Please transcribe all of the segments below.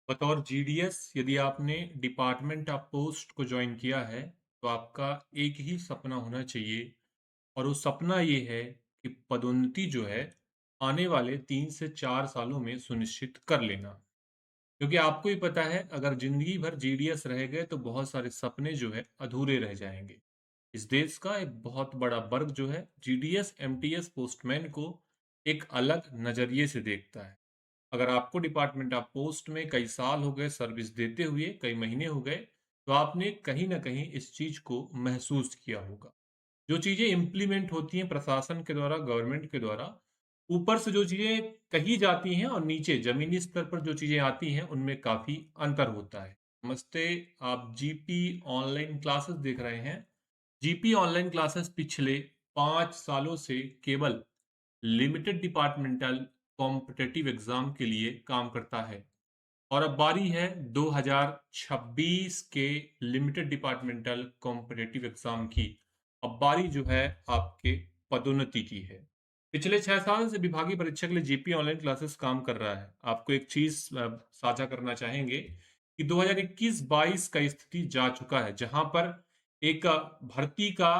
बतौर जीडीएस यदि आपने डिपार्टमेंट ऑफ पोस्ट को ज्वाइन किया है तो आपका एक ही सपना होना चाहिए। और वो सपना ये है कि पदोन्नति जो है आने वाले 3 से 4 सालों में सुनिश्चित कर लेना। क्योंकि आपको ही पता है, अगर जिंदगी भर जीडीएस रह गए तो बहुत सारे सपने जो है अधूरे रह जाएंगे। इस देश का एक बहुत बड़ा वर्ग जो है जीडीएस एमटीएस पोस्टमैन को एक अलग नजरिए से देखता है। अगर आपको डिपार्टमेंट ऑफ पोस्ट में कई साल हो गए सर्विस देते हुए, कई महीने हो गए, तो आपने कहीं ना कहीं इस चीज को महसूस किया होगा। जो चीजें इम्प्लीमेंट होती हैं प्रशासन के द्वारा, गवर्नमेंट के द्वारा, ऊपर से जो चीजें कही जाती हैं और नीचे जमीनी स्तर पर जो चीजें आती हैं उनमें काफी अंतर होता है। नमस्ते, आप जीपी ऑनलाइन क्लासेस देख रहे हैं। जीपी ऑनलाइन क्लासेस पिछले 5 सालों से केवल लिमिटेड डिपार्टमेंटल कॉम्पिटिटिव एग्जाम के लिए काम करता है। और अब बारी है 2026 के लिमिटेड डिपार्टमेंटल कॉम्पिटिटिव एग्जाम की। अब बारी जो है आपके पदोन्नति की है। पिछले 6 साल से विभागीय परीक्षा के लिए जीपी ऑनलाइन क्लासेस काम कर रहा है। आपको एक चीज साझा करना चाहेंगे कि 2021-22 का स्थिति जा चुका है, जहां पर एक भर्ती का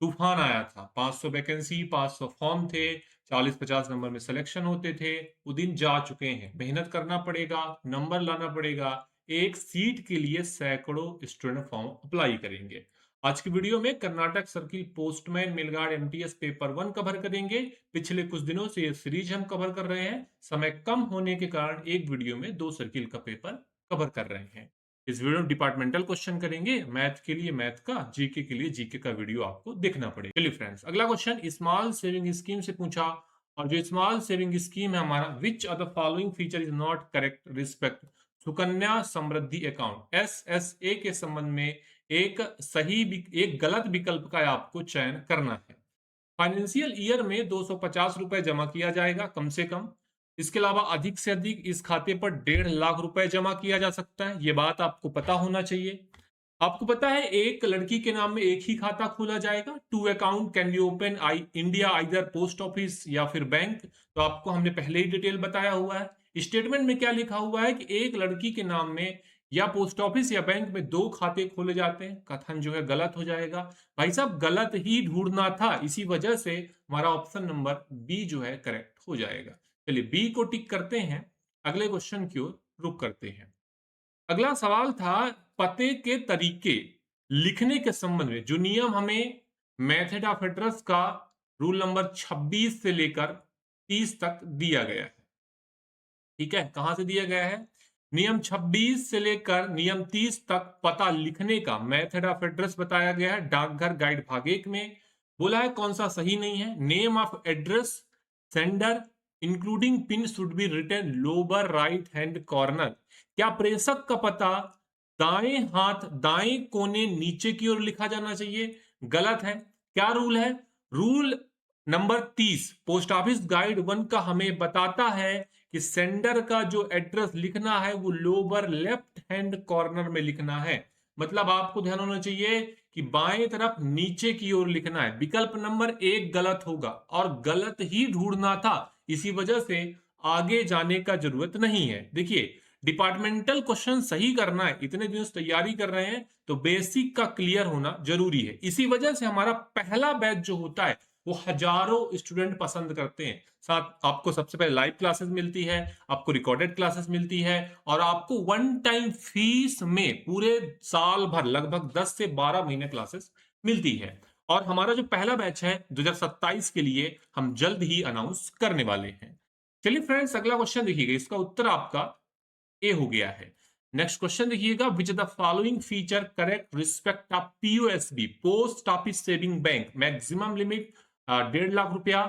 तूफान आया था। 500 वैकेंसी, 500 फॉर्म थे, 40-50 नंबर में सिलेक्शन होते थे। वो दिन जा चुके हैं। मेहनत करना पड़ेगा, नंबर लाना पड़ेगा। एक सीट के लिए सैकड़ों स्टूडेंट फॉर्म अप्लाई करेंगे। आज की वीडियो में Karnataka circle postman mail guard MTS paper 1 cover करेंगे। पिछले कुछ दिनों से ये सीरीज हम कवर कर रहे हैं। समय कम होने के कारण एक वीडियो में 2 सर्किल का पेपर कवर कर रहे हैं। इस वीडियो में डिपार्टमेंटल क्वेश्चन करेंगे, मैथ के लिए मैथ का, जीके के लिए जीके का वीडियो आपको देखना पड़ेगा। चलिए फ्रेंड्स, अगला क्वेश्चन स्मॉल सेविंग स्कीम से पूछा। और जो स्मॉल सेविंग स्कीम है हमारा, विच of the following feature is not correct respect Sukanya Samriddhi account. SSA के संबंध में एक गलत विकल्प का आपको चयन करना है। फाइनेंशियल ईयर में 250 रुपए जमा किया जाएगा कम से कम। इसके अलावा अधिक से अधिक इस खाते पर 1.5 लाख रुपए जमा किया जा सकता है। यह बात आपको पता होना चाहिए। आपको पता है एक लड़की के नाम में एक ही खाता खोला जाएगा। 2 account can be open I India either post office या फिर बैंक। तो आपको हमने पहले ही डिटेल बताया हुआ है। स्टेटमेंट में क्या लिखा हुआ है कि एक लड़की के नाम में या पोस्ट ऑफिस या बैंक में 2 खाते खोले जाते हैं। कथन जो है गलत हो जाएगा। भाई साहब, गलत ही ढूंढना था, इसी वजह से हमारा ऑप्शन नंबर बी जो है करेक्ट हो जाएगा। चलिए बी को टिक करते हैं, अगले क्वेश्चन की ओर रुक करते हैं। अगला सवाल था पते के तरीके लिखने के संबंध में। जो नियम हमें मेथड ऑफ एड्रेस का रूल नंबर 26 से लेकर 30 तक दिया गया है। ठीक है, कहां से दिया गया है? नियम 26 से लेकर नियम 30 तक पता लिखने का मेथड ऑफ एड्रेस बताया गया है डाकघर गाइड भाग 1 में। बोला है कौन सा सही नहीं है। Name of address sender including pin should be written lower right hand corner. क्या प्रेषक का पता दाएं हाथ दाएं कोने नीचे की ओर लिखा जाना चाहिए? गलत है। क्या रूल है? Rule number 30 post office guide 1 का हमें बताता है कि सेंडर का जो एड्रेस लिखना है वो लोअर लेफ्ट हैंड कॉर्नर में लिखना है। मतलब आपको ध्यान होना चाहिए कि बाएं तरफ नीचे की ओर लिखना है। विकल्प नंबर 1 गलत होगा और गलत ही ढूंढना था। इसी वजह से आगे जाने का जरूरत नहीं है। देखिए, डिपार्टमेंटल क्वेश्चन सही करना है, इतने दिन से तैयारी कर रहे हैं तो बेसिक का क्लियर होना जरूरी है। इसी वजह से हमारा पहला बैच जो होता है वो हजारों स्टूडेंट पसंद करते हैं। साथ आपको सबसे पहले लाइव क्लासेस मिलती है, आपको रिकॉर्डेड क्लासेस मिलती है, और आपको वन टाइम फीस में पूरे साल भर लगभग 10 से 12 महीने क्लासेस मिलती है। और हमारा जो पहला बैच है 2027 के लिए हम जल्द ही अनाउंस करने वाले हैं। चलिए फ्रेंड्स, अगला क्वेश्चन देखिएगा, इसका उत्तर आपका ए हो गया है। नेक्स्ट क्वेश्चन देखिएगा, which the following feature correct respect of POSB post office saving bank maximum limit 1.5 lakh रुपया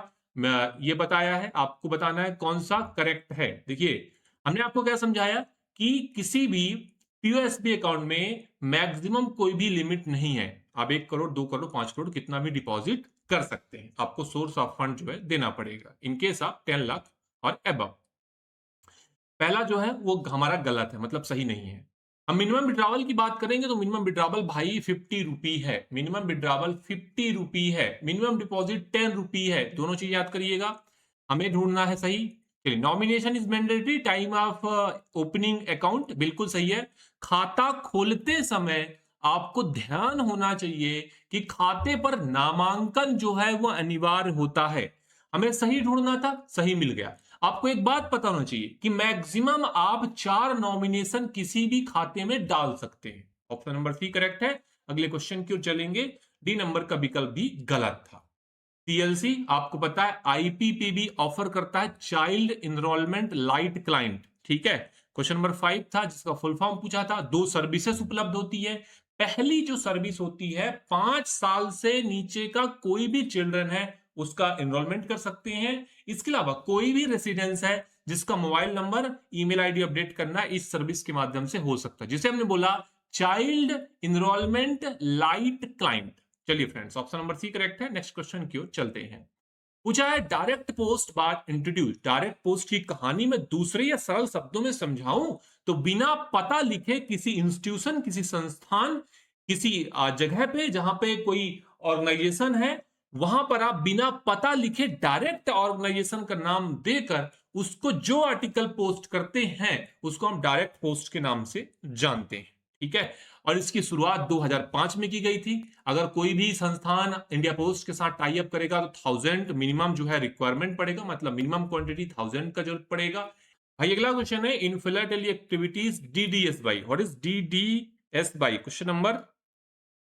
ये बताया है। आपको बताना है कौन सा करेक्ट है। देखिए, हमने आपको क्या समझाया कि किसी भी पीओएसबी अकाउंट में मैक्सिमम कोई भी लिमिट नहीं है। आप 1 करोड़, 2 करोड़, 5 करोड़ कितना भी डिपॉजिट कर सकते हैं। आपको सोर्स ऑफ फंड जो है देना पड़ेगा इनकेस आप 10 लाख और एबव। पहला जो है वो हमारा गलत है, मतलब सही नहीं है। हम मिनिमम विड्रावल की बात करेंगे तो मिनिमम विड्रावल भाई 50 रुपी है। मिनिमम विड्रावल 50 रुपी है। मिनिमम डिपॉजिट 10 रुपी है। दोनों चीज याद करिएगा। हमें ढूंढना है सही। चलिए, nomination is mandatory, time of opening account बिल्कुल सही है। खाता खोलते समय आपको ध्यान होना चाहिए कि खाते पर नामांकन जो है वो अनिवार्य होता है। हमें सही ढूंढना था, सही मिल गया। आपको एक बात पता होना चाहिए कि मैक्सिमम आप 4 नॉमिनेशन किसी भी खाते में डाल सकते हैं। ऑप्शन नंबर सी करेक्ट है। अगले क्वेश्चन की ओर चलेंगे। डी नंबर का विकल्प भी गलत था। टीएलसी आपको पता है आईपीपीबी ऑफर करता है चाइल्ड इनरोलमेंट लाइट क्लाइंट, ठीक है। क्वेश्चन नंबर 5 था जिसका फुल फॉर्म पूछा था। 2 सर्विसेज उपलब्ध होती है। पहली जो सर्विस होती है 5 साल से नीचे का कोई भी चिल्ड्रन है उसका एनरोलमेंट कर सकते हैं। इसके अलावा कोई भी रेसिडेंस है जिसका mobile number email ID update करना इस सर्विस के माध्यम से हो सकता है, जिसे हमने बोला चाइल्ड इनरोलमेंट लाइट क्लाइंट। चलिए friends, option number C correct है। नेक्स्ट क्वेश्चन की ओर चलते हैं। पूछा है डायरेक्ट पोस्ट बार इंट्रोड्यूस। डायरेक्ट पोस्ट की कहानी में दूसरे या सरल शब्दों में समझाऊं तो बिना पता लिखे किसी इंस्टीट्यूशन, किसी संस्थान, किसी जगह पे जहां पे कोई ऑर्गेनाइजेशन है, वहां पर आप बिना पता लिखे डायरेक्ट ऑर्गेनाइजेशन का नाम देकर उसको जो आर्टिकल पोस्ट करते हैं उसको हम डायरेक्ट पोस्ट के नाम से जानते हैं, ठीक है। और इसकी शुरुआत 2005 में की गई थी। अगर कोई भी संस्थान इंडिया पोस्ट के साथ टाई अप करेगा तो 1000 मिनिमम जो है रिक्वायरमेंट पड़ेगा, मतलब मिनिमम क्वांटिटी 1000 का जरूरत पड़ेगा। भाई अगला क्वेश्चन है in philately activities DDS by. What is DDS by? Question number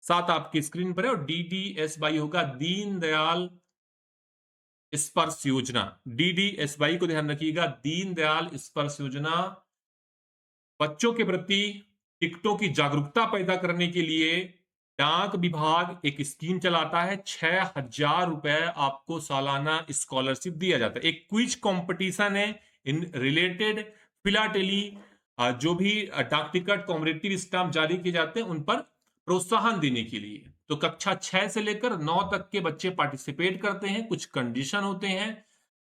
7 आपकी स्क्रीन पर है और डीडीएस बाई होगा दीनदयाल स्पर्श योजना। डीडीएस बाई को ध्यान रखिएगा, दीनदयाल स्पर्श योजना बच्चों के प्रति टिकटों की जागरूकता पैदा करने के लिए डाक विभाग एक स्कीम चलाता है। 6,000 रुपए आपको सालाना स्कॉलरशिप दिया जाता है। एक क्विज कंपटीशन है इन रिलेटेड फिलाटेली, जो भी डाक टिकट कॉमरेटिव स्टाम्प जारी किए जाते हैं उन पर प्रोत्साहन देने के लिए। तो कक्षा 6 से लेकर 9 तक के बच्चे पार्टिसिपेट करते हैं। कुछ कंडीशन होते हैं।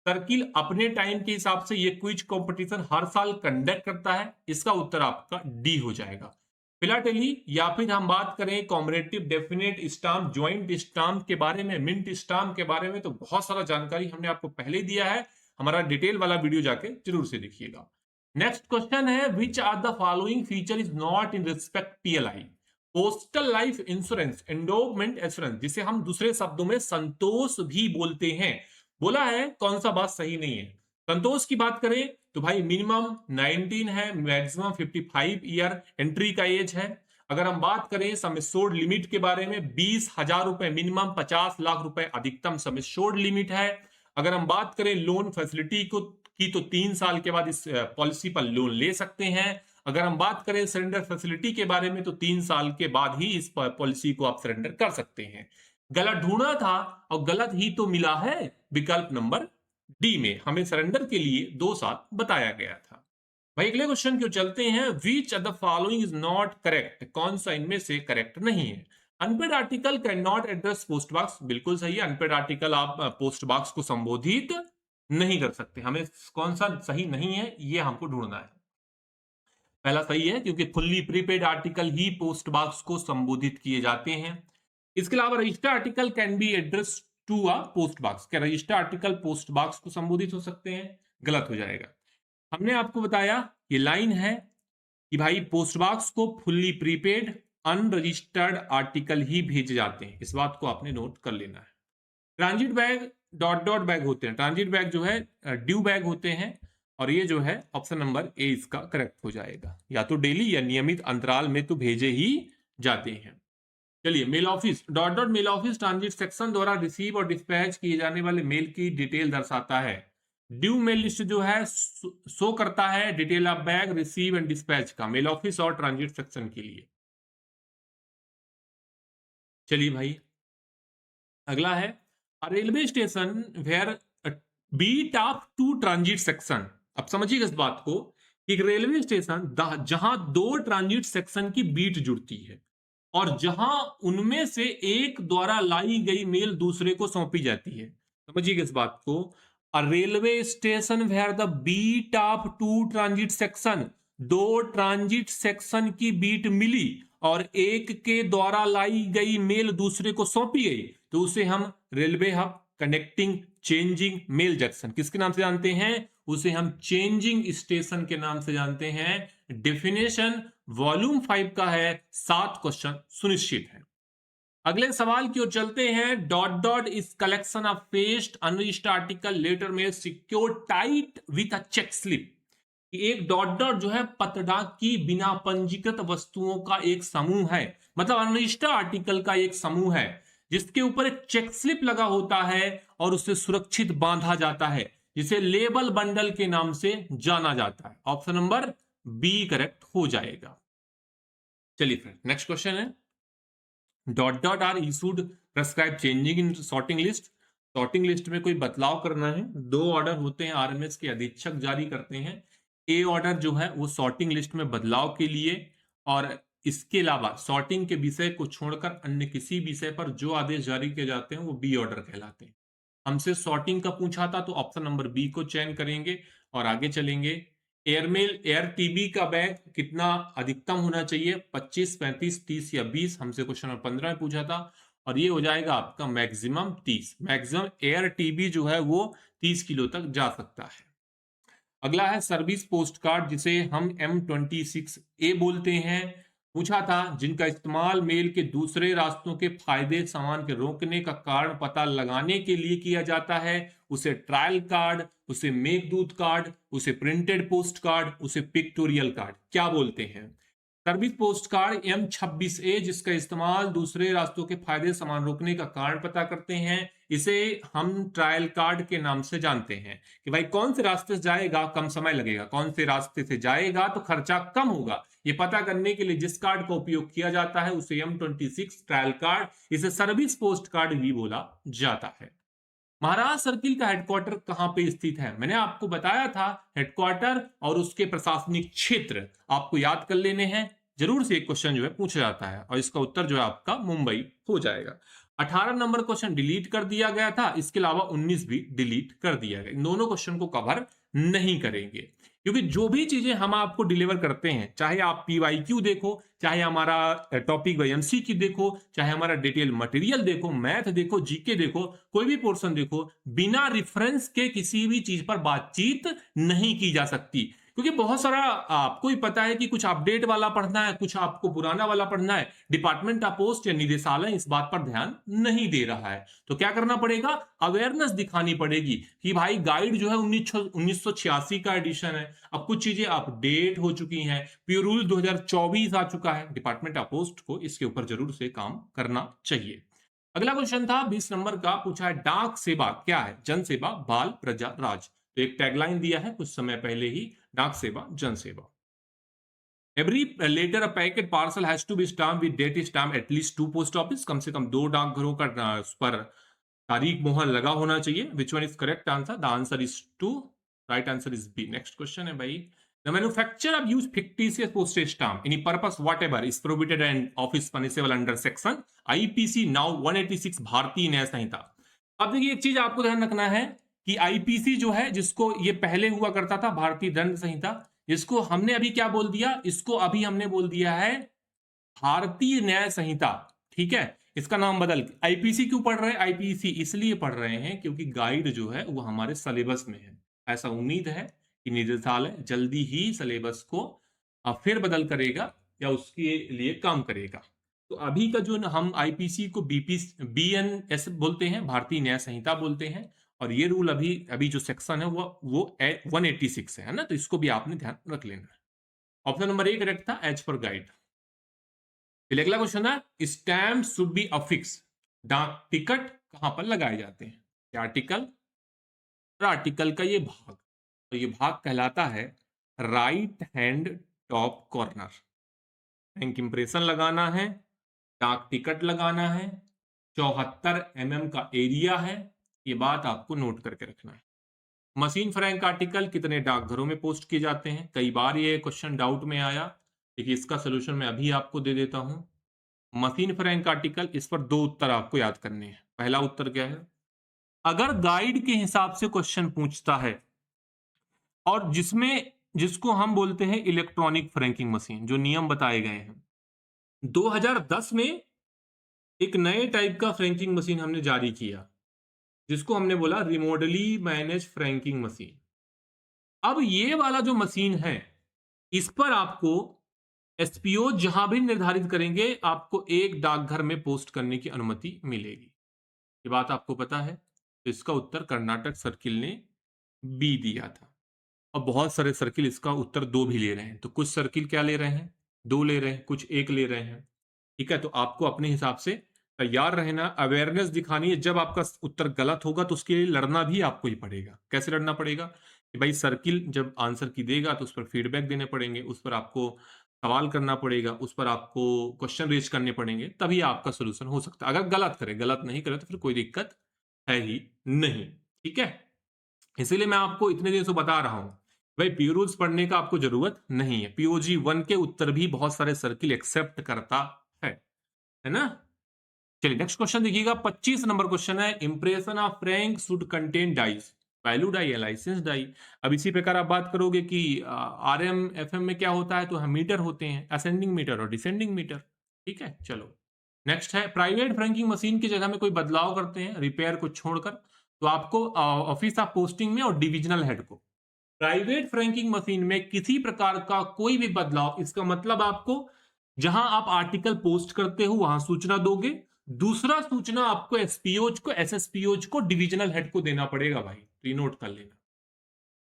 सर्किल अपने टाइम के हिसाब से ये क्विज कंपटीशन हर साल कंडक्ट करता है। इसका उत्तर आपका डी हो जाएगा। फिलाटेली या फिर हम बात करें कॉमरेटिव डेफिनेट स्टाम्प, ज्वाइंट स्टाम्प के बारे में, मिंट स्टाम्प के बारे में तो बहुत सारा जानकारी हमने आपको पहले दिया है। हमारा डिटेल वाला वीडियो जाके जरूर से देखिएगा। नेक्स्ट क्वेश्चन है which are the following feature is not in respect PLI? Postal life insurance endowment assurance, जिसे हम दूसरे शब्दों में संतोष भी बोलते हैं। बोला है कौन सा बात सही नहीं है। संतोष की बात करें तो भाई मिनिमम 19 है, मैक्सिमम 55 ईयर एंट्री का एज है। अगर हम बात करें सम एश्योर्ड लिमिट के बारे में 20,000 रुपए मिनिमम, 50 लाख रुपए अधिकतम सम एश्योर्ड लिमिट है। अगर हम बात करें लोन फैसिलिटी को की तो 3 साल के बाद इस पॉलिसी पर लोन ले सकते हैं। अगर हम बात करें सरेंडर फैसिलिटी के बारे में तो 3 साल के बाद ही इस पॉलिसी को आप सरेंडर कर सकते हैं। गलत ढूंढा था और गलत ही तो मिला है विकल्प नंबर डी में। हमें सरेंडर के लिए 2 साल बताया गया था। भाई अगले क्वेश्चन क्यों चलते हैं। Which of the following is not correct? कौन सा इनमें से करेक्ट नहीं है? Unpaid article can not address post box, बिल्कुल सही है। अनपेड आर्टिकल आप पोस्ट बॉक्स को संबोधित नहीं कर सकते। हमें कौन सा सही नहीं है ये हमको ढूंढना है। पहला सही है क्योंकि फुल्ली प्रीपेड आर्टिकल ही पोस्ट बॉक्स को संबोधित किए जाते हैं। इसके अलावा register article can be address to a post box. क्या रजिस्टर आर्टिकल पोस्ट बॉक्स को संबोधित हो सकते हैं? गलत हो जाएगा। हमने आपको बताया ये लाइन है कि भाई पोस्ट बॉक्स को फुल्ली प्रीपेड अनरजिस्टर्ड आर्टिकल ही भेजे जाते हैं। इस बात को आपने नोट कर लेना है। Transit bag dot dot bag होते हैं। ट्रांजिट बैग जो है ड्यू बैग होते हैं और ये जो है ऑप्शन नंबर ए इसका करेक्ट हो जाएगा। या तो डेली या नियमित अंतराल में तो भेजे ही जाते हैं। चलिए, mail office dot dot mail office transit section द्वारा रिसीव और डिस्पैच किए जाने वाले मेल की डिटेल दर्शाता है। ड्यू मेल लिस्ट जो है शो करता है detail of bag receive and dispatch का, मेल ऑफिस और ट्रांजिट सेक्शन के लिए। चलिए भाई अगला है railway station where beat of two transit section. अब समझिएगा इस बात को कि रेलवे स्टेशन जहां 2 ट्रांजिट सेक्शन की बीट जुड़ती है और जहां उनमें से एक द्वारा लाई गई मेल दूसरे को सौंपी जाती है। समझिएगा इस बात को। Railway station where the beat of two transit section, 2 transit section की बीट मिली और एक के द्वारा लाई गई मेल दूसरे को सौंपी गई तो उसे हम railway hub connecting changing mail junction किसके नाम से जानते हैं? उसे हम चेंजिंग स्टेशन के नाम से जानते हैं। डेफिनेशन वॉल्यूम 5 का है, 7 क्वेश्चन सुनिश्चित है। अगले सवाल की ओर चलते हैं। Dot dot is collection of paste unregistered article letter में secure tight with a check slip. एक डॉट डॉट जो है पत्रडाक की बिना पंजीकृत वस्तुओं का एक समूह है, मतलब अनरजिस्टर्ड आर्टिकल का एक समूह है जिसके ऊपर एक चेक स्लिप लगा होता है और उसे सुरक्षित बांधा जाता है, जिसे लेबल बंडल के नाम से जाना जाता है। ऑप्शन नंबर बी करेक्ट हो जाएगा। चलिए फिर नेक्स्ट क्वेश्चन है। Dot dot are issued prescribe changing in sorting list. Sorting list में कोई बदलाव करना है, 2 ऑर्डर होते हैं, आरएमएस के अधीक्षक जारी करते हैं। ए ऑर्डर जो है वो सॉर्टिंग लिस्ट में बदलाव के लिए, और इसके अलावा सॉर्टिंग के विषय को छोड़कर अन्य किसी विषय पर जो आदेश जारी किए जाते हैं वो बी ऑर्डर कहलाते हैं। हमसे सॉर्टिंग का पूछा था तो ऑप्शन नंबर बी को चयन करेंगे और आगे चलेंगे। एयरमेल एयर टीबी का बैग कितना अधिकतम होना चाहिए, 25, 35, 30 या 20। हमसे क्वेश्चन नंबर 15 में पूछा था और ये हो जाएगा आपका मैक्सिमम 30। मैक्सिमम एयर टीबी जो है वो 30 किलो तक जा सकता है। अगला है सर्विस पोस्ट कार्ड, जिसे हम M26A बोलते हैं। पूछा था जिनका इस्तेमाल मेल के दूसरे रास्तों के फायदे सामान के रोकने का कारण पता लगाने के लिए किया जाता है, उसे ट्रायल कार्ड, उसे मेघदूत कार्ड, उसे प्रिंटेड पोस्ट कार्ड, उसे पिक्टोरियल कार्ड क्या बोलते हैं। सर्विस पोस्ट कार्ड M26A, जिसका इस्तेमाल दूसरे रास्तों के फायदे सामान रोकने का कारण पता करते हैं, इसे हम ट्रायल कार्ड के नाम से जानते हैं कि भाई कौन से रास्ते से जाएगा कम समय लगेगा, कौन से रास्ते से जाएगा तो खर्चा कम होगा, ये पता करने के लिए जिस कार्ड का उपयोग किया जाता है उसे M26 ट्रायल कार्ड, इसे सर्विस पोस्ट कार्ड भी बोला जाता है। महाराज सर्किल का हेडक्वार्टर कहां पे स्थित है, मैंने आपको बताया था हेडक्वार्टर और उसके प्रशासनिक क्षेत्र आपको याद कर लेने हैं। जरूर से एक क्वेश्चन जो है पूछा जाता है और इसका उत्तर जो है आपका मुंबई हो जाएगा। 18 नंबर क्वेश्चन डिलीट कर दिया गया था, इसके अलावा 19 भी डिलीट कर दिया गया। इन दोनों क्वेश्चन को कवर नहीं करेंगे क्योंकि जो भी चीजें हम आपको डिलीवर करते हैं, चाहे आप पीवाईक्यू देखो, चाहे हमारा टॉपिक वाइज एमसीक्यू देखो, चाहे हमारा डिटेल मटेरियल देखो, मैथ देखो, जीके देखो, कोई भी पोर्शन देखो, बिना रेफरेंस के किसी भी चीज पर बातचीत नहीं की जा सकती। क्योंकि बहुत सारा आपको ही पता है कि कुछ अपडेट वाला पढ़ना है, कुछ आपको पुराना वाला पढ़ना है, डिपार्टमेंट ऑफ पोस्ट या निदेशालय इस बात पर ध्यान नहीं दे रहा है। तो क्या करना पड़ेगा, अवेयरनेस दिखानी पड़ेगी कि भाई गाइड जो है 1986 का एडिशन है, अब कुछ चीजें अपडेट हो चुकी हैं, प्योर रूल 2024 आ चुका है। डिपार्टमेंट ऑफ पोस्ट को इसके ऊपर जरूर से काम करना चाहिए। अगला क्वेश्चन था 20 नंबर का, पूछा है डाक सेवा क्या है, जन सेवा बाल प्रजा राज। तो एक टैगलाइन दिया है कुछ समय पहले ही, डाक सेवा जन सेवा। Every letter a packet parcel has to be stamp with date stamp at least 2 post office. कम से कम 2 डाकघरों का उस पर तारीख मोहर लगा होना चाहिए। Which one is correct answer, the answer is 2, right answer is B. Next question है भाई, the manufacture of use fictitious postage stamp any purpose whatever is prohibited and office punishable under section IPC now 186 भारतीय न्याय संहिता। अब देखिए एक चीज आपको ध्यान रखना है कि आईपीसी जो है, जिसको ये पहले हुआ करता था भारतीय दंड संहिता, इसको हमने अभी क्या बोल दिया, इसको अभी हमने बोल दिया है भारतीय न्याय संहिता। ठीक है, इसका नाम बदल आईपीसी क्यों पढ़ रहे हैं, आईपीसी इसलिए पढ़ रहे हैं क्योंकि गाइड जो है वो हमारे सिलेबस में है। ऐसा उम्मीद है कि निदेशालय जल्दी ही सिलेबस को फिर बदल करेगा या उसके लिए काम करेगा। तो अभी का जो हम आईपीसी को बीएनएस बोलते हैं, भारतीय न्याय संहिता बोलते हैं, और ये रूल अभी अभी जो सेक्शन है वो 186 है ना, तो इसको भी आपने ध्यान रख लेना है। ऑप्शन नंबर 1 करेक्ट था, एज पर गाइड। अगला क्वेश्चन है, स्टैम्प शुड बी अफिक्स। डाक टिकट कहां पर लगाए जाते हैं, क्या आर्टिकल और आर्टिकल का ये भाग, तो ये भाग कहलाता है right hand top corner. Bank impression लगाना है, डाक टिकट लगाना है, 74 mm का एरिया है, ये बात आपको नोट करके रखना है। मशीन फ्रैंक आर्टिकल कितने डाकघरों में पोस्ट किए जाते हैं, कई बार ये क्वेश्चन डाउट में आया, देखिए इसका सोल्यूशन मैं अभी आपको दे देता हूं। मशीन फ्रैंक आर्टिकल, इस पर 2 उत्तर आपको याद करने हैं। पहला उत्तर क्या है, अगर गाइड के हिसाब से क्वेश्चन पूछता है और जिसको हम बोलते हैं इलेक्ट्रॉनिक फ्रैंकिंग मशीन, जो नियम बताए गए हैं, 2010 में एक नए टाइप का फ्रैंकिंग मशीन हमने जारी किया जिसको हमने बोला रिमोटली मैनेज फ्रैंकिंग मशीन। अब ये वाला जो मशीन है, इस पर आपको एसपीओ जहां भी निर्धारित करेंगे, आपको एक डाकघर में पोस्ट करने की अनुमति मिलेगी। ये बात आपको पता है। तो इसका उत्तर कर्नाटक सर्किल ने बी दिया था। और बहुत सारे सर्किल इसका उत्तर 2 भी ले रहे हैं। तो कुछ सर्किल क्या ले रहे हैं, 2 ले रहे हैं, कुछ 1 ले रहे हैं। ठीक है, तो आपको अपने हिसाब से तैयार रहना, अवेयरनेस दिखानी है। जब आपका उत्तर गलत होगा तो उसके लिए लड़ना भी आपको ही पड़ेगा। कैसे लड़ना पड़ेगा कि भाई सर्किल जब आंसर की देगा तो उस पर फीडबैक देने पड़ेंगे, उस पर आपको सवाल करना पड़ेगा, उस पर आपको क्वेश्चन रेज करने पड़ेंगे, तभी आपका सोल्यूशन हो सकता है। अगर गलत करे, गलत नहीं करे तो फिर कोई दिक्कत है ही नहीं। ठीक है, इसीलिए मैं आपको इतने दिन से बता रहा हूं भाई प्योर रूल्स पढ़ने का आपको जरूरत नहीं है। पीओजी 1 के उत्तर भी बहुत सारे सर्किल एक्सेप्ट करता है ना। चलिए नेक्स्ट क्वेश्चन देखिएगा, 25 नंबर क्वेश्चन है, impression of frank should contain dies, value die या लाइसेंस डाई। अब इसी प्रकार आप बात करोगे कि आरएम एफएम में क्या होता है, तो हम मीटर होते हैं, असेंडिंग मीटर और डिसेंडिंग मीटर। ठीक है, चलो नेक्स्ट है, प्राइवेट फ्रैंकिंग मशीन की जगह में कोई बदलाव करते हैं रिपेयर को छोड़कर, तो आपको ऑफिस ऑफ पोस्टिंग में और डिविजनल हेड को, प्राइवेट फ्रैंकिंग मशीन में किसी प्रकार का कोई भी बदलाव, इसका मतलब आपको जहां आप आर्टिकल पोस्ट करते हो वहां सूचना दोगे, दूसरा सूचना आपको एसपीओज को, एसएसपीओज को, डिविजनल हेड को देना पड़ेगा भाई, तो ये नोट कर लेना।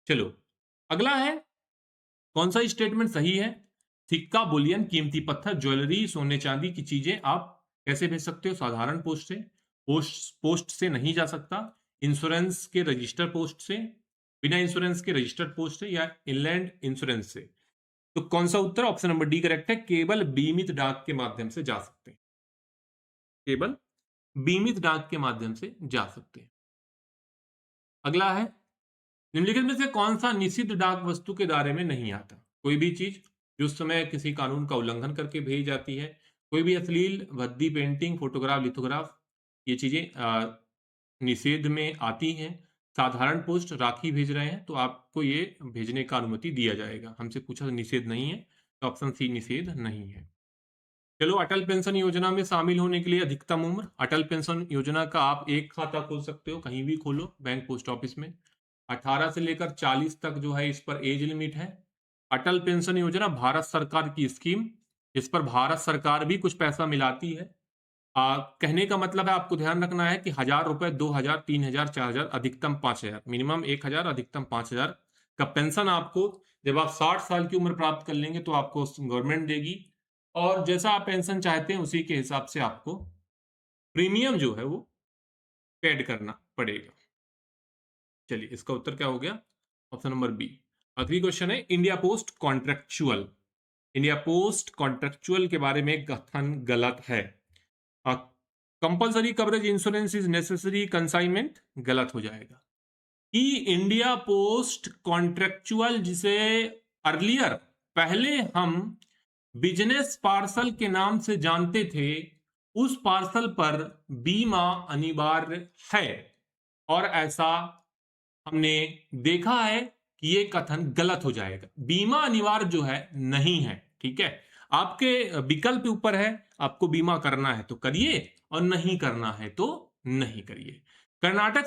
चलो अगला है, कौन सा स्टेटमेंट सही है। सिक्का, बुलियन, कीमती पत्थर, ज्वेलरी, सोने चांदी की चीजें आप कैसे भेज सकते हो, साधारण पोस्ट से, पोस्ट से नहीं जा सकता, इंश्योरेंस के रजिस्टर पोस्ट से, बिना इंश्योरेंस के रजिस्टर्ड पोस्ट से, या इनलैंड इंश्योरेंस से। तो कौन सा उत्तर, ऑप्शन नंबर डी करेक्ट है, केवल बीमित डाक के माध्यम से जा सकते हैं, केवल बीमित डाक के माध्यम से जा सकते हैं। अगला है, निम्नलिखित में से कौन सा निषिद्ध डाक वस्तु के दायरे में नहीं आता, कोई भी चीज जो उस समय किसी कानून का उल्लंघन करके भेजी जाती है, कोई भी अश्लील भद्दी पेंटिंग, फोटोग्राफ, लिथोग्राफ, ये चीजें निषेध में आती हैं। साधारण पोस्ट, राखी भेज रहे हैं तो आपको ये भेजने का अनुमति दिया जाएगा। हमसे पूछा निषेध नहीं है, तो ऑप्शन सी निषेध नहीं है। चलो, अटल पेंशन योजना में शामिल होने के लिए अधिकतम उम्र, अटल पेंशन योजना का आप एक खाता खोल सकते हो, कहीं भी खोलो, बैंक, पोस्ट ऑफिस में। 18 से लेकर 40 तक जो है इस पर एज लिमिट है। अटल पेंशन योजना भारत सरकार की स्कीम, इस पर भारत सरकार भी कुछ पैसा मिलाती है। कहने का मतलब है, आपको ध्यान रखना है कि 1,000 रुपए, 2,000, 3,000, 4,000, अधिकतम 5,000, मिनिमम 1,000, अधिकतम 5,000 का पेंशन आपको जब आप 60 साल की उम्र प्राप्त कर लेंगे तो आपको गवर्नमेंट देगी। और जैसा आप पेंशन चाहते हैं उसी के हिसाब से आपको प्रीमियम जो है वो पेड करना पड़ेगा। चलिए इसका उत्तर क्या हो गया, ऑप्शन नंबर बी। अगली क्वेश्चन है, India post contractual, India post contractual के बारे में कथन गलत है। Compulsory coverage insurance is necessary consignment, गलत हो जाएगा। कि इंडिया पोस्ट कॉन्ट्रेक्चुअल, जिसे अर्लियर, पहले हम बिजनेस पार्सल के नाम से जानते थे, उस पार्सल पर बीमा अनिवार्य है, और ऐसा हमने देखा है कि ये कथन गलत हो जाएगा। बीमा अनिवार्य जो है नहीं है। ठीक है, आपके विकल्प ऊपर है, आपको बीमा करना है तो करिए और नहीं करना है तो नहीं करिए। कर्नाटक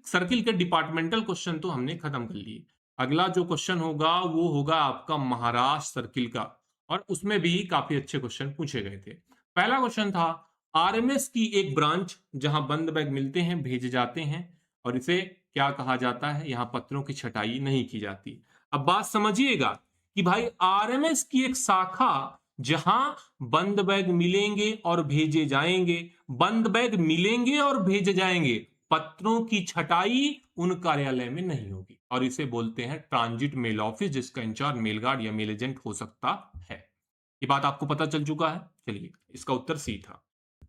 सर्किल के डिपार्टमेंटल क्वेश्चन तो हमने खत्म कर लिए। अगला जो क्वेश्चन होगा वो होगा आपका महाराष्ट्र सर्किल का, और उसमें भी काफी अच्छे क्वेश्चन पूछे गए थे। पहला क्वेश्चन था, आरएमएस की एक ब्रांच जहां बंद बैग मिलते हैं, भेजे जाते हैं, और इसे क्या कहा जाता है, यहां पत्रों की छटाई नहीं की जाती। अब बात समझिएगा कि भाई आरएमएस की एक शाखा जहां बंद बैग मिलेंगे और भेजे जाएंगे, बंद बैग मिलेंगे और भेजे जाएंगे, पत्रों की छटाई उन कार्यालय में नहीं होगी, और इसे बोलते हैं ट्रांजिट मेल ऑफिस, जिसका इंचार्ज मेल गार्ड या मेल एजेंट हो सकता है। ये बात आपको पता चल चुका है। चलिए इसका उत्तर सी था।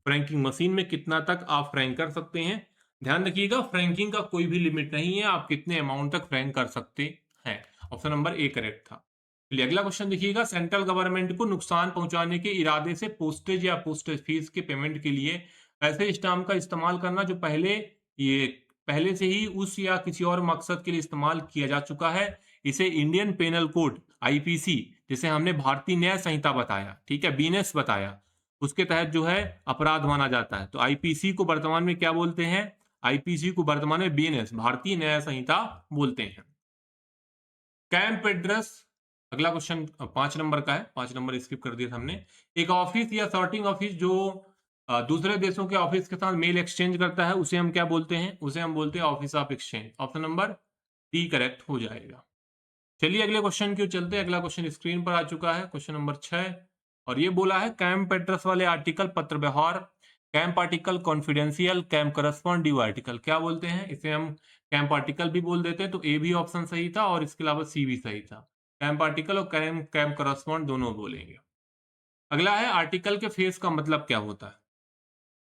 फ्रैंकिंग मशीन में कितना तक आप फ्रैंक कर सकते हैं, ध्यान रखिएगा, फ्रैंकिंग का कोई भी लिमिट नहीं है, आप कितने अमाउंट तक फ्रैंक कर सकते हैं। ऑप्शन नंबर ए करेक्ट था। चलिए अगला क्वेश्चन देखिएगा, सेंट्रल गवर्नमेंट को नुकसान पहुंचाने के इरादे से पोस्टेज या पोस्टेज फीस के पेमेंट के लिए ऐसे स्टाम्प का इस्तेमाल करना जो पहले से ही उस या किसी और मकसद के लिए इस्तेमाल किया जा चुका है, इसे इंडियन पेनल कोड आईपीसी, जिसे हमने भारतीय न्याय संहिता बताया, ठीक है, बीएनएस बताया, उसके तहत जो है अपराध माना जाता है। तो आईपीसी को वर्तमान में क्या बोलते हैं, आईपीसी को वर्तमान में बीएनएस, भारतीय न्याय संहिता बोलते हैं। कैंप एड्रेस, अगला क्वेश्चन 5 नंबर का है, 5 नंबर स्किप कर दिया था हमने। एक ऑफिस या सॉर्टिंग ऑफिस जो दूसरे देशों के ऑफिस के साथ मेल एक्सचेंज करता है उसे हम क्या बोलते हैं? उसे हम बोलते हैं office of exchange. Option number D correct हो जाएगा। चलिए अगले क्वेश्चन की ओर चलते हैं। अगला क्वेश्चन स्क्रीन पर आ चुका है, क्वेश्चन नंबर 6, और ये बोला है कैंप एड्रेस वाले आर्टिकल पत्र व्यवहार, camp article confidential, camp correspond, due article क्या बोलते हैं? इसे हम कैंप आर्टिकल भी बोल देते हैं, तो ए भी ऑप्शन सही था और इसके अलावा सी भी सही था। कैंप आर्टिकल और कैंप करस्पॉन्ड दोनों बोलेंगे। अगला है आर्टिकल के फेस का मतलब क्या होता है?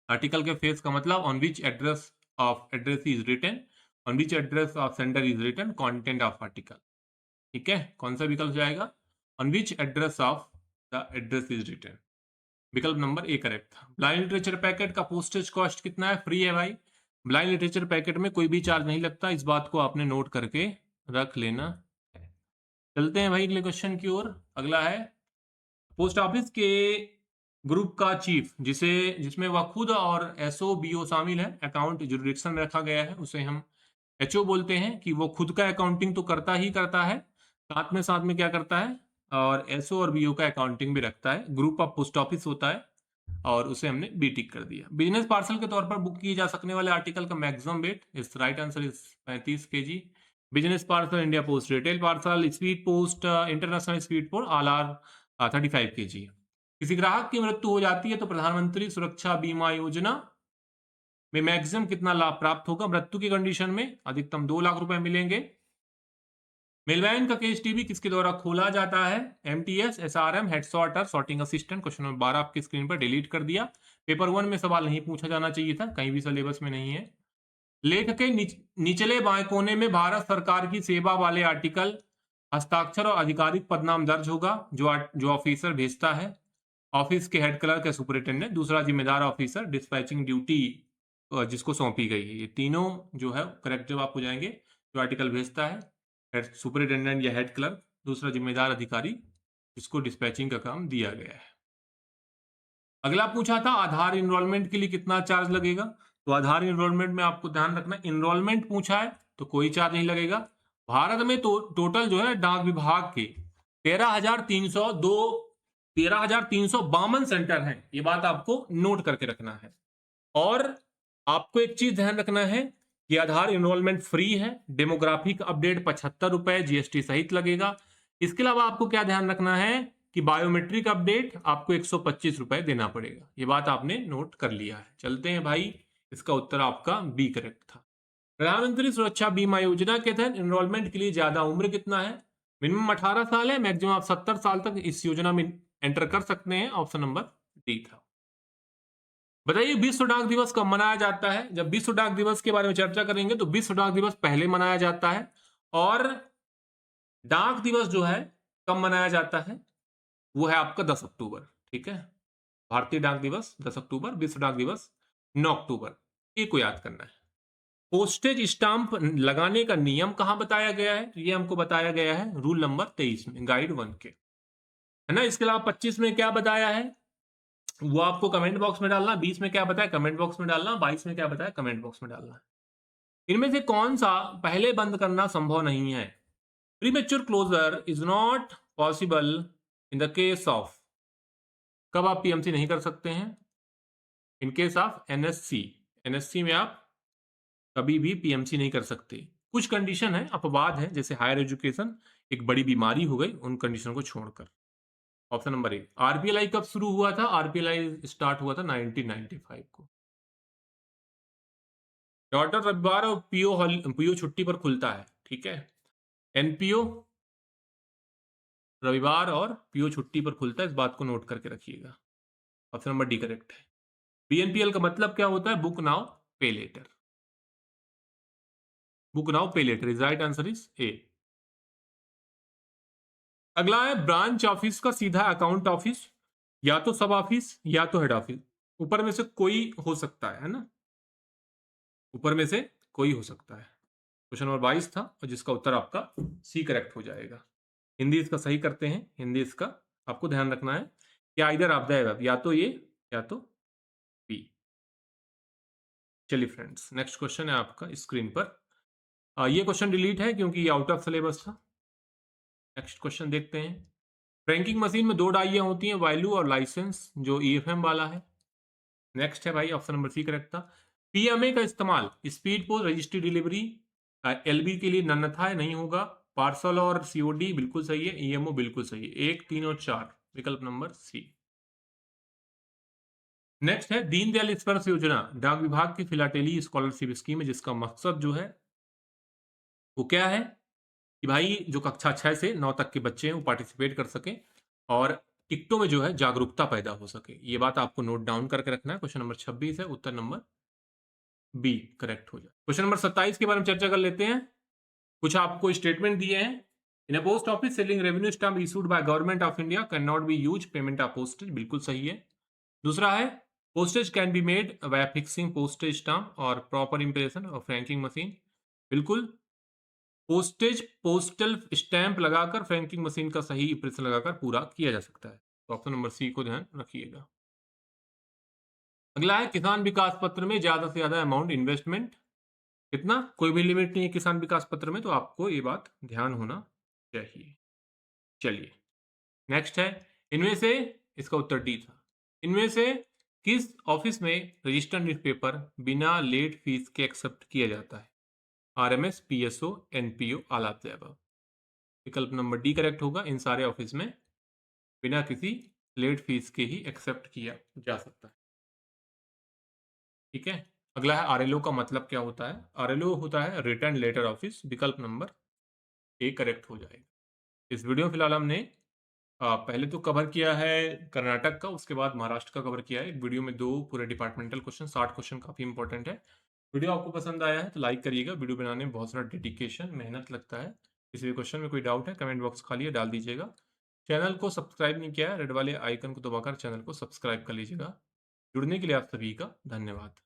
आर्टिकल के फेस का मतलब on which address of address is written, on which address of sender is written content of article. ठीक है, कौन सा विकल्प जाएगा? On which address of the address is written. विकल्प नंबर ए करेक्ट था। ब्लाइंड लिटरेचर पैकेट का postage cost कितना है? फ्री है भाई। ब्लाइंड लिटरेचर पैकेट में कोई भी चार्ज नहीं लगता, इस बात को आपने नोट करके रख लेना है। चलते हैं भाई अगले क्वेश्चन की ओर। अगला है पोस्ट ऑफिस के ग्रुप का चीफ जिसमें वह खुद और एसओ बीओ शामिल है, अकाउंट जुरिडिक्शन में रखा गया है, उसे हम एचओ बोलते हैं। कि वो खुद का अकाउंटिंग तो करता ही करता है, साथ में क्या करता है, और एसओ और बीओ का अकाउंटिंग भी रखता है। ग्रुप ऑफ पोस्ट ऑफिस होता है और उसे हमने बी टिक कर दिया। बिजनेस पार्सल के तौर पर बुक किए जा सकने वाले आर्टिकल का मैक्सिमम वेट, इस right answer is 35 kg। Business parcel, India post retail parcel, speed post, international speed post all are 35 kg। किसी ग्राहक की मृत्यु हो जाती है तो प्रधानमंत्री सुरक्षा बीमा योजना में मैक्सिमम कितना लाभ प्राप्त होगा? मृत्यु की कंडीशन में अधिकतम 2 लाख रुपए मिलेंगे। मेलवैन का केस टीवी किसके द्वारा खोला जाता है? MTS, SRM, head sorter, sorting assistant. Question number 12 आपकी स्क्रीन पर डिलीट कर दिया। पेपर 1 में सवाल नहीं पूछा जाना चाहिए था, कहीं भी सिलेबस में नहीं है। लेख के निचले बाएं कोने में भारत सरकार की सेवा वाले आर्टिकल, हस्ताक्षर और आधिकारिक पदनाम दर्ज होगा जो ऑफिसर भेजता है। ऑफिस के हेड क्लर्क या सुपरिटेंडेंट, दूसरा जिम्मेदार ऑफिसर, डिस्पैचिंग ड्यूटी जिसको सौंपी गई है। ये तीनों जो है करेक्ट जवाब हो जाएंगे। जो आर्टिकल भेजता है हेड सुपरिटेंडेंट या हेड क्लर्क, दूसरा जिम्मेदार अधिकारी जिसको डिस्पैचिंग का काम दिया गया है। अगला पूछा था आधार इनरोलमेंट के लिए कितना चार्ज लगेगा? तो आधार इनरोलमेंट में आपको ध्यान रखना, इनरोलमेंट पूछा है तो कोई चार्ज नहीं लगेगा। भारत में तो टोटल जो है डाक विभाग के 13,352 सेंटर हैं, ये बात आपको नोट करके रखना है। और आपको एक चीज ध्यान रखना है कि आधार इनरोलमेंट फ्री है, डेमोग्राफिक अपडेट 75 रुपए जीएसटी सहित लगेगा। इसके अलावा आपको क्या ध्यान रखना है कि बायोमेट्रिक अपडेट आपको 125 रुपए देना पड़ेगा। ये बात आपने नोट कर लिया है। चलते हैं भाई, इसका उत्तर आपका बी करेक्ट था। प्रधानमंत्री सुरक्षा बीमा योजना के तहत इनरोलमेंट के लिए ज्यादा उम्र कितना है? मिनिमम 18 साल है, मैक्सिमम आप 70 साल तक इस योजना में एंटर कर सकते हैं। ऑप्शन नंबर डी था। बताइए विश्व डाक दिवस कब मनाया जाता है? जब विश्व डाक दिवस के बारे में चर्चा करेंगे तो विश्व डाक दिवस पहले मनाया जाता है, और डाक दिवस जो है कब मनाया जाता है? वो है आपका 10 अक्टूबर। ठीक है, भारतीय डाक दिवस 10 अक्टूबर, विश्व डाक दिवस 9 अक्टूबर। ये को याद करना है। पोस्टेज स्टाम्प लगाने का नियम कहां बताया गया है? ये हमको बताया गया है रूल नंबर 23 में, गाइड 1 के, है ना। इसके अलावा 25 में क्या बताया है वो आपको कमेंट बॉक्स में डालना। 20 में क्या बताया कमेंट बॉक्स में डालना। 22 में क्या बताया कमेंट बॉक्स में डालना। इनमें से कौन सा पहले बंद करना संभव नहीं है? Premature closure is not possible in the case of, कब आप पीएमसी नहीं कर सकते हैं? In case of NSC, NSC में आप कभी भी पीएमसी नहीं कर सकते। कुछ कंडीशन है, अपवाद है, जैसे हायर एजुकेशन, एक बड़ी बीमारी हो गई, उन कंडीशन को छोड़कर। Option number A. आरपीएलआई कब शुरू हुआ था? आरपीएलआई स्टार्ट हुआ था 1995 को। डॉक्टर रविवार और पीओ छुट्टी पर खुलता है। ठीक है, एनपीओ रविवार और पीओ छुट्टी पर खुलता है, इस बात को नोट करके रखिएगा। ऑप्शन नंबर डी करेक्ट है। बीएनपीएल का मतलब क्या होता है? Book now pay later. Book now pay later is right answer is A. अगला है ब्रांच ऑफिस का सीधा अकाउंट ऑफिस, या तो सब ऑफिस या तो हेड ऑफिस, ऊपर में से कोई हो सकता है ना, ऊपर में से कोई हो सकता है। क्वेश्चन नंबर 22 था और जिसका उत्तर आपका सी करेक्ट हो जाएगा। हिंदी इसका सही करते हैं। हिंदी इसका आपको ध्यान रखना है कि इधर आप द या तो ये या तो बी। चलिए फ्रेंड्स, नेक्स्ट क्वेश्चन है आपका स्क्रीन पर। ये क्वेश्चन डिलीट है क्योंकि ये आउट ऑफ सिलेबस था। नेक्स्ट क्वेश्चन देखते हैं। फ्रैंकिंग मशीन में 2 डाइयाँ होती हैं, वैल्यू और लाइसेंस, जो ईएफएम वाला है। नेक्स्ट है भाई ऑप्शन नंबर सी करेक्ट था। पीएमए का इस्तेमाल speed post registry delivery LB के लिए नन्नथा नहीं होगा। पार्सल और सीओडी बिल्कुल सही है। ईएमओ बिल्कुल सही है। 1, 3 और 4 विकल्प नंबर सी। नेक्स्ट है दीनदयाल स्पर्श योजना डाक विभाग की फिलाटेली स्कॉलरशिप स्कीम है, जिसका मकसद जो है वो क्या है कि भाई जो कक्षा 6 से 9 तक के बच्चे हैं वो पार्टिसिपेट कर सकें और टिकटों में जो है जागरूकता पैदा हो सके। ये बात आपको नोट डाउन करके रखना है। क्वेश्चन नंबर 26 है, उत्तर नंबर बी करेक्ट हो जाए। क्वेश्चन नंबर 27 के बारे में चर्चा कर लेते हैं। कुछ आपको स्टेटमेंट दिए हैं। In a post office selling revenue stamp issued by government of India can not be use payment of postage, बिल्कुल सही है। दूसरा है postage can be made by fixing postage stamp और प्रॉपर इंप्रेशन और फ्रैंकिंग मशीन, बिल्कुल। Postage postal stamp लगाकर franking machine का सही इंप्रेशन लगाकर पूरा किया जा सकता है। तो ऑप्शन नंबर सी को ध्यान रखिएगा। अगला है किसान विकास पत्र में ज्यादा से ज्यादा अमाउंट इन्वेस्टमेंट कितना, कोई भी लिमिट नहीं है किसान विकास पत्र में, तो आपको ये बात ध्यान होना चाहिए। चलिए नेक्स्ट है इनमें से, इसका उत्तर डी था, इनमें से किस ऑफिस में रजिस्टर्ड न्यूज़पेपर बिना लेट फीस के एक्सेप्ट किया जाता है? RMS, PSO, NPO, all of the above. विकल्प नंबर डी करेक्ट होगा। इन सारे ऑफिस में बिना किसी लेट फीस के ही एक्सेप्ट किया जा सकता है। ठीक है। अगला है आरएलओ का मतलब क्या होता है? आरएलओ होता है रिटर्न लेटर ऑफिस। विकल्प नंबर ए करेक्ट हो जाएगा। इस वीडियो में फिलहाल हमने पहले तो कवर किया है कर्नाटक का, उसके बाद महाराष्ट्र का कवर किया है। एक वीडियो में 2 पूरे डिपार्टमेंटल क्वेश्चन, 60 क्वेश्चन, काफी इंपॉर्टेंट है। वीडियो आपको पसंद आया है तो लाइक करिएगा। वीडियो बनाने में बहुत सारा डेडिकेशन मेहनत लगता है। किसी भी क्वेश्चन में कोई डाउट है कमेंट बॉक्स खाली है, डाल दीजिएगा। चैनल को सब्सक्राइब नहीं किया है, रेड वाले आइकन को दबाकर चैनल को सब्सक्राइब कर लीजिएगा। जुड़ने के लिए आप सभी का धन्यवाद।